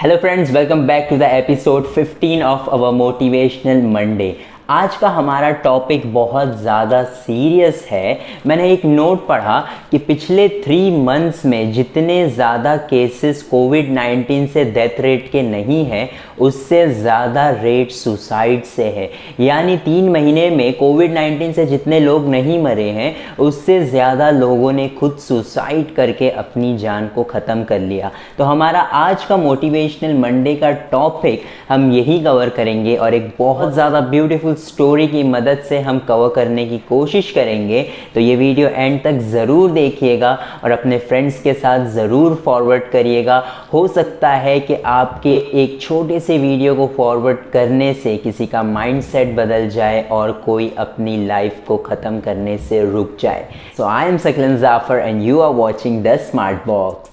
Hello friends, welcome back to the episode 15 of our motivational Monday. आज का हमारा topic बहुत ज़्यादा सीरियस है। मैंने एक नोट पढ़ा कि पिछले 3 मंथ्स में जितने ज़्यादा केसेस कोविड-19 से डेथ रेट के नहीं हैं, उससे ज़्यादा रेट सुसाइड से है। यानी 3 महीने में कोविड-19 से जितने लोग नहीं मरे हैं, उससे ज़्यादा लोगों ने खुद सुसाइड करके अपनी जान को ख़त्म कर लिया। तो हमारा आज का मोटिवेशनल मंडे का टॉपिक हम यही कवर करेंगे और एक बहुत ज़्यादा ब्यूटीफुल स्टोरी की मदद से हम कवर करने की कोशिश करेंगे। तो ये वीडियो एंड तक ज़रूर देखिएगा और अपने फ्रेंड्स के साथ ज़रूर फॉरवर्ड करिएगा। हो सकता है कि आपके एक छोटे से वीडियो को फॉरवर्ड करने से किसी का माइंडसेट बदल जाए और कोई अपनी लाइफ को ख़त्म करने से रुक जाए। सो I am Saklan Jafar and you are watching the smart Box.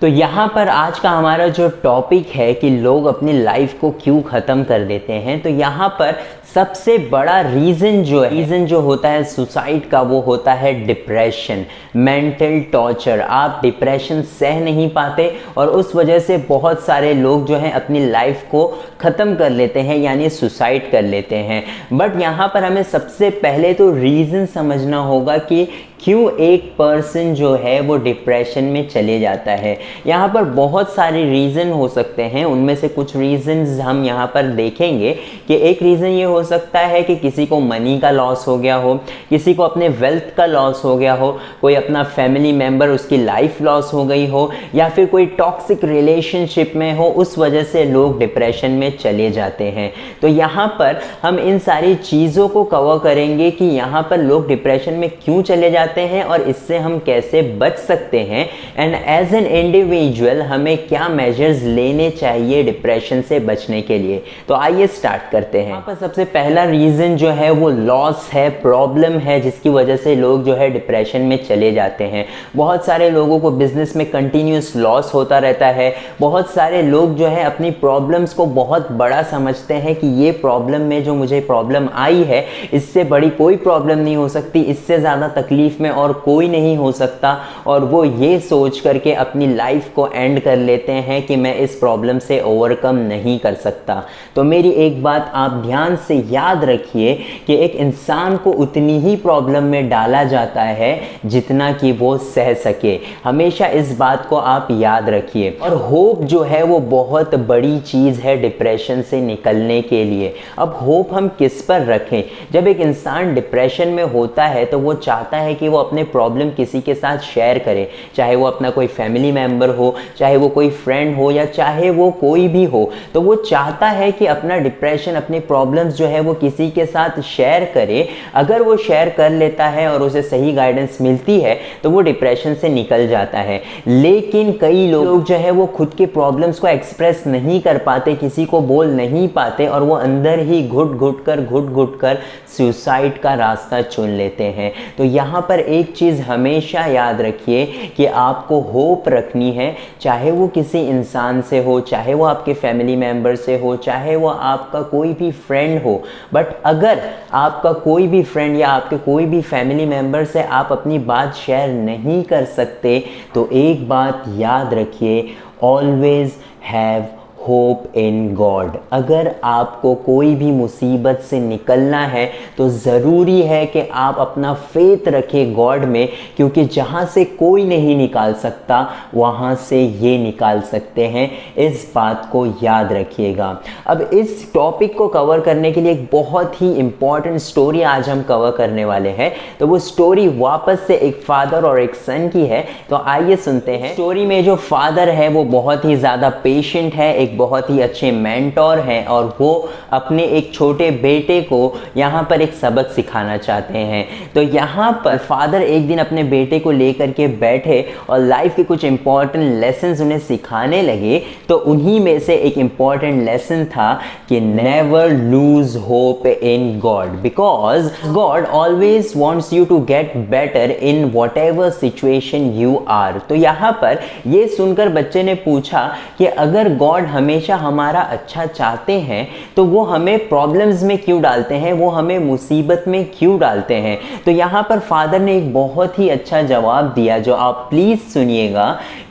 तो यहाँ पर आज का हमारा जो टॉपिक है कि लोग अपनी लाइफ को क्यों ख़त्म कर देते हैं, तो यहाँ पर सबसे बड़ा रीज़न जो होता है सुसाइड का, वो होता है डिप्रेशन, मेंटल टॉर्चर। आप डिप्रेशन सह नहीं पाते और उस वजह से बहुत सारे लोग जो हैं अपनी लाइफ को ख़त्म कर लेते हैं, यानी सुसाइड कर लेते हैं। बट यहाँ पर हमें सबसे पहले तो रीज़न समझना होगा कि क्यों एक पर्सन जो है वो डिप्रेशन में चले जाता है। यहाँ पर बहुत सारे रीज़न हो सकते हैं, उनमें से कुछ रीज़न्स हम यहाँ पर देखेंगे कि एक रीज़न ये हो सकता है कि किसी को मनी का लॉस हो गया हो, किसी को अपने वेल्थ का लॉस हो गया हो, कोई अपना फैमिली मेम्बर उसकी लाइफ लॉस हो गई हो, या फिर कोई टॉक्सिक रिलेशनशिप में हो, उस वजह से लोग डिप्रेशन में चले जाते हैं। तो यहाँ पर हम इन सारी चीज़ों को कवर करेंगे कि यहाँ पर लोग डिप्रेशन में क्यों चले जाते हैं और इससे हम कैसे बच सकते हैं, एंड एज एन इंडिविजुअल हमें क्या मेजर्स लेने चाहिए डिप्रेशन से बचने के लिए। तो आइए स्टार्ट करते हैं। यहाँ पर सबसे पहला रीज़न जो है वो लॉस है, प्रॉब्लम है, जिसकी वजह से लोग जो है डिप्रेशन में चले जाते हैं। बहुत सारे लोगों को बिजनेस में कंटिन्यूस लॉस होता रहता है। बहुत सारे लोग जो है अपनी प्रॉब्लम्स को बहुत बड़ा समझते हैं कि ये प्रॉब्लम में जो मुझे प्रॉब्लम आई है, इससे बड़ी कोई प्रॉब्लम नहीं हो सकती, इससे ज़्यादा तकलीफ में और कोई नहीं हो सकता, और वो ये सोच करके अपनी लाइफ को एंड कर लेते हैं कि मैं इस प्रॉब्लम से ओवरकम नहीं कर सकता। तो मेरी एक बात आप ध्यान से याद रखिए कि एक इंसान को उतनी ही प्रॉब्लम में डाला जाता है जितना कि वो सह सके। हमेशा इस बात को आप याद रखिए। और होप जो है वो बहुत बड़ी चीज़ है डिप्रेशन से निकलने के लिए। अब होप हम किस पर रखें? जब एक इंसान डिप्रेशन में होता है तो वो चाहता है कि वो अपने प्रॉब्लम किसी के साथ शेयर करे, चाहे वो अपना कोई फैमिली मेम्बर हो, चाहे वो कोई फ्रेंड हो, या चाहे वो कोई भी हो। तो वो चाहता है कि अपना डिप्रेशन, अपने प्रॉब्लम्स जो है वो किसी के साथ शेयर करे। अगर वो शेयर कर लेता है और उसे सही गाइडेंस मिलती है तो वो डिप्रेशन से निकल जाता है। लेकिन कई लोग जो है वो खुद के प्रॉब्लम्स को एक्सप्रेस नहीं कर पाते, किसी को बोल नहीं पाते, और वो अंदर ही घुट घुट कर सुसाइड का रास्ता चुन लेते हैं। तो यहाँ पर एक चीज़ हमेशा याद रखिए कि आपको होप रखनी है, चाहे वो किसी इंसान से हो, चाहे वो आपके फैमिली मेम्बर से हो, चाहे वो आपका कोई भी फ्रेंड हो। बट अगर आपका कोई भी फ्रेंड या आपके कोई भी फैमिली मेम्बर से आप अपनी बात शेयर नहीं कर सकते, तो एक बात याद रखिए, always have hope in God. अगर आपको कोई भी मुसीबत से निकलना है तो ज़रूरी है कि आप अपना फेथ रखें गॉड में, क्योंकि जहाँ से कोई नहीं निकाल सकता वहाँ से ये निकाल सकते हैं। इस बात को याद रखिएगा। अब इस टॉपिक को कवर करने के लिए एक बहुत ही इम्पॉर्टेंट स्टोरी आज हम कवर करने वाले हैं। तो वो स्टोरी वापस से एक फादर और एक सन की है। तो आइए सुनते हैं। स्टोरी में जो फादर है वो बहुत ही ज़्यादा पेशेंट है, एक बहुत ही अच्छे मेंटोर हैं, और वो अपने एक छोटे बेटे को यहाँ पर एक सबक सिखाना चाहते हैं। तो यहाँ पर फादर एक दिन अपने बेटे को लेकर के बैठे और लाइफ के कुछ इंपॉर्टेंट लेसन्स उन्हें सिखाने लगे। तो उन्हीं में से एक इंपॉर्टेंट लेसन था कि never lose hope in God, because God always wants you to get better in whatever situation you are. तो यहाँ पर ये सुनकर बच्चे ने पूछा कि अगर गॉड हमेशा हमारा अच्छा चाहते हैं तो वो हमें प्रॉब्लम्स में क्यों डालते हैं, वो हमें मुसीबत में क्यों डालते हैं। तो यहाँ पर फादर ने एक बहुत ही अच्छा जवाब दिया जो आप प्लीज़ सुनिएगा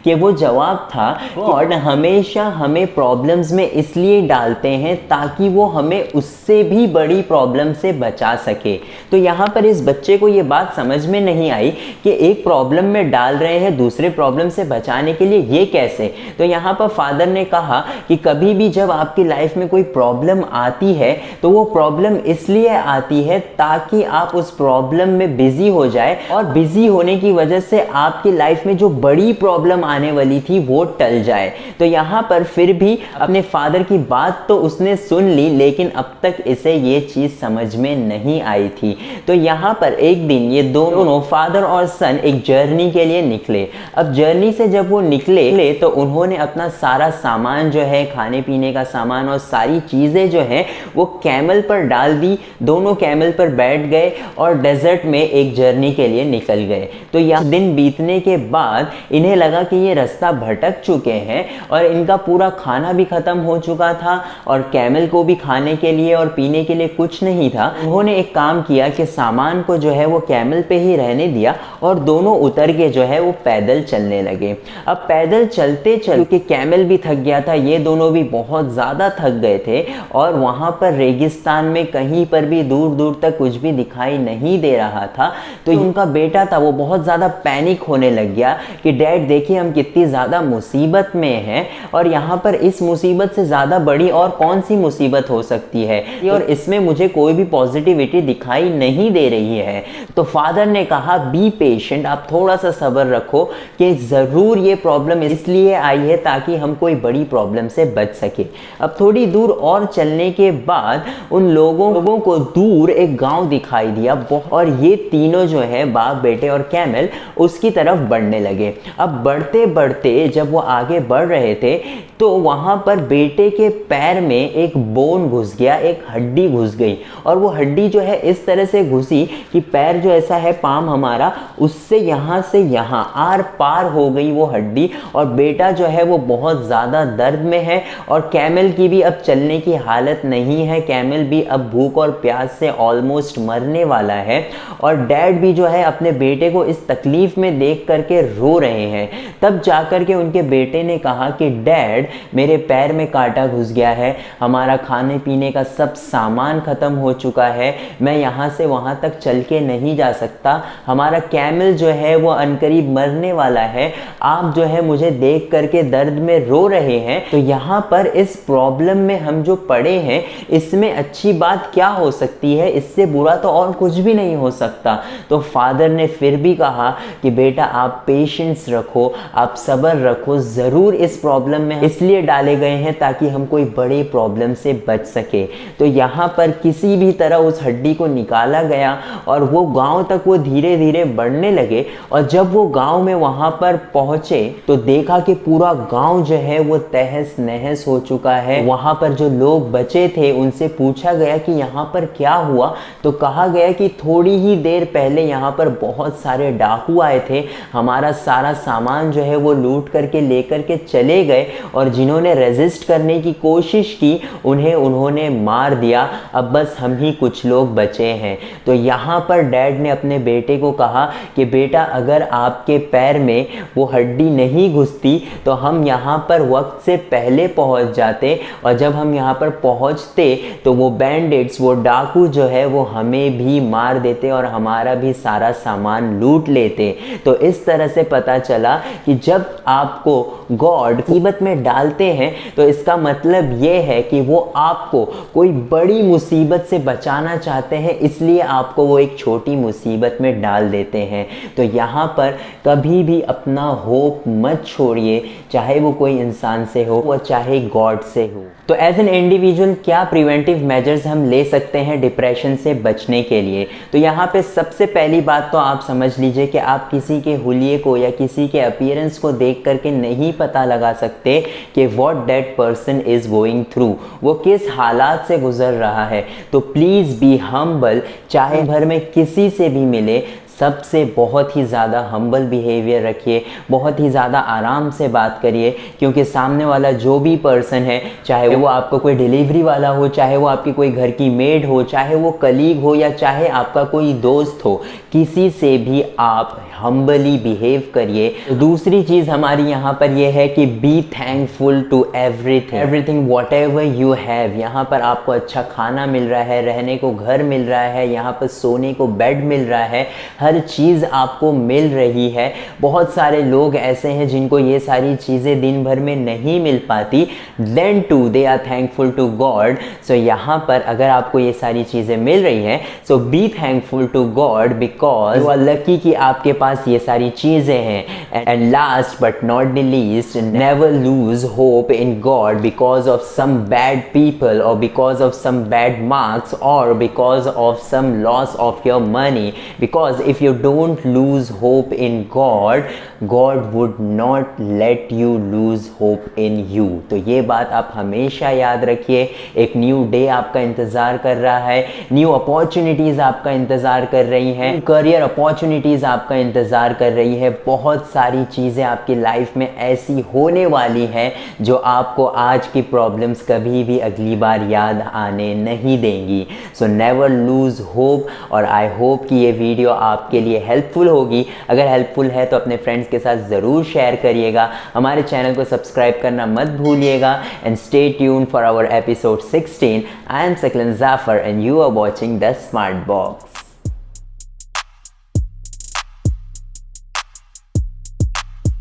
कि वो जवाब था, गॉड हमेशा हमें प्रॉब्लम्स में इसलिए डालते हैं ताकि वो हमें उससे भी बड़ी प्रॉब्लम से बचा सके। तो यहाँ पर इस बच्चे को ये बात समझ में नहीं आई कि एक प्रॉब्लम में डाल रहे हैं दूसरे प्रॉब्लम से बचाने के लिए, ये कैसे। तो यहाँ पर फादर ने कहा कि कभी भी जब आपकी लाइफ में कोई प्रॉब्लम आती है तो वो प्रॉब्लम इसलिए आती है ताकि आप उस प्रॉब्लम में बिजी हो जाए, और बिजी होने की वजह से आपकी लाइफ में जो बड़ी प्रॉब्लम आने वाली थी वो टल जाए। तो यहाँ पर फिर भी अपने फादर की बात तो उसने सुन ली, लेकिन अब तक इसे ये चीज समझ में नहीं आई थी। तो यहाँ पर एक दिन ये दोनों फादर और सन एक जर्नी के लिए निकले। अब जर्नी से जब वो निकले तो उन्होंने अपना सारा सामान जो है, खाने पीने का सामान और सारी चीजें जो है वो कैमल पर डाल दी। दोनों कैमल पर बैठ गए और डेजर्ट में एक जर्नी के लिए निकल गए। तो यह दिन बीतने के बाद इन्हें लगा कि ये रास्ता भटक चुके हैं और इनका पूरा खाना भी खत्म हो चुका था और कैमल को भी खाने के लिए और पीने के लिए कुछ नहीं था। उन्होंने एक काम किया कि सामान को जो है वो कैमल पे ही रहने दिया और दोनों उतर के जो है वो पैदल चलने लगे। अब पैदल चलते क्योंकि कैमल भी थक गया था, ये दोनों भी बहुत ज़्यादा थक गए थे और वहाँ पर रेगिस्तान में कहीं पर भी दूर दूर तक कुछ भी दिखाई नहीं दे रहा था। तो उनका बेटा था वो बहुत ज़्यादा पैनिक होने लग गया कि डैड देखिए हम कितनी ज़्यादा मुसीबत में हैं और यहाँ पर इस मुसीबत से ज़्यादा बड़ी और कौन सी मुसीबत हो सकती है, और इसमें मुझे कोई भी पॉजिटिविटी दिखाई नहीं दे रही है। तो फादर ने कहा बी पेशेंट, आप थोड़ा सा सब्र रखो कि ज़रूर ये प्रॉब्लम इसलिए आई है ताकि हम कोई बड़ी प्रॉब्लम से बच सके। अब थोड़ी दूर और चलने के बाद उन लोगों को दूर एक गांव दिखाई दिया और ये तीनों जो है बाप बेटे और कैमल उसकी तरफ बढ़ने लगे। अब बढ़ते बढ़ते जब वो आगे बढ़ रहे थे तो वहाँ पर बेटे के पैर में एक बोन घुस गया, एक हड्डी घुस गई और वो हड्डी जो है इस तरह से घुसी कि पैर जो ऐसा है पाम हमारा, उससे यहाँ से यहाँ आर पार हो गई वो हड्डी और बेटा जो है वो बहुत ज़्यादा दर्द में है और कैमल की भी अब चलने की हालत नहीं है। कैमल भी अब भूख और प्यास से ऑलमोस्ट मरने वाला है और डैड भी जो है अपने बेटे को इस तकलीफ में देख करके रो रहे हैं। तब जाकर के उनके बेटे ने कहा कि डैड मेरे पैर में कांटा घुस गया है, हमारा खाने पीने का सब सामान ख़त्म हो चुका है, मैं यहाँ से वहाँ तक चल के नहीं जा सकता, हमारा कैमल जो है वो अनकरीब मरने वाला है, आप जो है मुझे देख करके दर्द में रो रहे हैं। तो यहाँ पर इस प्रॉब्लम में हम जो पड़े हैं इसमें अच्छी बात क्या हो सकती है, इससे बुरा तो और कुछ भी नहीं हो सकता। तो फादर ने फिर भी कहा कि बेटा आप पेशेंस रखो, आप सब्र रखो, ज़रूर इस प्रॉब्लम में इसलिए डाले गए हैं ताकि हम कोई बड़े प्रॉब्लम से बच सके। तो यहाँ पर किसी भी तरह उस हड्डी को निकाला गया और वो गांव तक वो धीरे धीरे बढ़ने लगे और जब वो गांव में वहाँ पर पहुँचे तो देखा कि पूरा गांव जो है वो तहस नहस हो चुका है। वहाँ पर जो लोग बचे थे उनसे पूछा गया कि यहाँ पर क्या हुआ, तो कहा गया कि थोड़ी ही देर पहले यहाँ पर बहुत सारे डाकू आए थे, हमारा सारा सामान जो है वो लूट करके लेकर के चले गए और जिन्होंने रेजिस्ट करने की कोशिश की उन्होंने मार दिया, अब बस हम ही कुछ लोग बचे हैं। तो यहाँ पर डैड ने अपने बेटे को कहा कि बेटा अगर आपके पैर में वो हड्डी नहीं घुसती तो हम यहाँ पर वक्त से पहले पहुँच जाते और जब हम यहाँ पर पहुँचते तो वो बैंडिट्स, वो डाकू जो है वो हमें भी मार देते और हमारा भी सारा सामान लूट लेते। तो इस तरह से पता चला कि जब आपको गॉड मुसीबत में डालते हैं तो इसका मतलब ये है कि वो आपको कोई बड़ी मुसीबत से बचाना चाहते हैं, इसलिए आपको वो एक छोटी मुसीबत में डाल देते हैं। तो यहाँ पर कभी भी अपना होप मत छोड़िए, चाहे वो कोई इंसान से हो वो चाहे गॉड से हो। तो एज एन इंडिविजुअल क्या प्रिवेंटिव मेजर्स हम ले सकते हैं डिप्रेशन से बचने के लिए। तो यहाँ पे सबसे पहली बात तो आप समझ लीजिए कि आप किसी के हुलिये को या किसी के अपीयरेंस को देख करके नहीं पता लगा सकते कि what that person is going through, वो किस हालात से गुजर रहा है। तो प्लीज़ बी हम्बल, चाहे भर में किसी से भी मिले, सबसे बहुत ही ज़्यादा हम्बल बिहेवियर रखिए, बहुत ही ज़्यादा आराम से बात करिए, क्योंकि सामने वाला जो भी पर्सन है, चाहे वो आपका कोई डिलीवरी वाला हो, चाहे वो आपकी कोई घर की मेड हो, चाहे वो कलीग हो या चाहे आपका कोई दोस्त हो, किसी से भी आप हम्बली बिहेव करिए। तो दूसरी चीज़ हमारी यहाँ पर यह है कि be thankful to everything whatever you have. यहाँ पर आपको अच्छा खाना मिल रहा है, रहने को घर मिल रहा है, यहाँ पर सोने को बेड मिल रहा है, हर चीज़ आपको मिल रही है। बहुत सारे लोग ऐसे हैं जिनको ये सारी चीज़ें दिन भर में नहीं मिल पाती, then too they are thankful to God. So यहाँ पर अगर आपको ये सारी चीज़ें मिल रही हैं, so be thankful to God because you are lucky कि आपके पास ये सारी चीज़ें हैं। And last but not the least, never lose hope in God because of some bad people और because of some bad marks और because of some loss of your money, because if you don't lose hope in God, God would not let you lose hope in you. तो ये बात आप हमेशा याद रखिए। एक न्यू डे आपका इंतज़ार कर रहा है, न्यू अपॉर्चुनिटीज़ आपका इंतज़ार कर रही हैं, करियर अपॉर्चुनिटीज़ आपका इंतज़ार कर रही है। बहुत सारी चीज़ें आपकी लाइफ में ऐसी होने वाली हैं जो आपको आज की प्रॉब्लम्स कभी भी अगली बार याद आने नहीं देंगी। So never lose hope. और आई होप कि ये वीडियो आपके लिए हेल्पफुल होगी। अगर हेल्पफुल है तो अपने फ्रेंड्स के साथ ज़रूर शेयर करिएगा। हमारे चैनल को सब्सक्राइब करना मत भूलिएगा। And stay tune for our episode 16। I am Saklan Jafar and you are watching the smart box.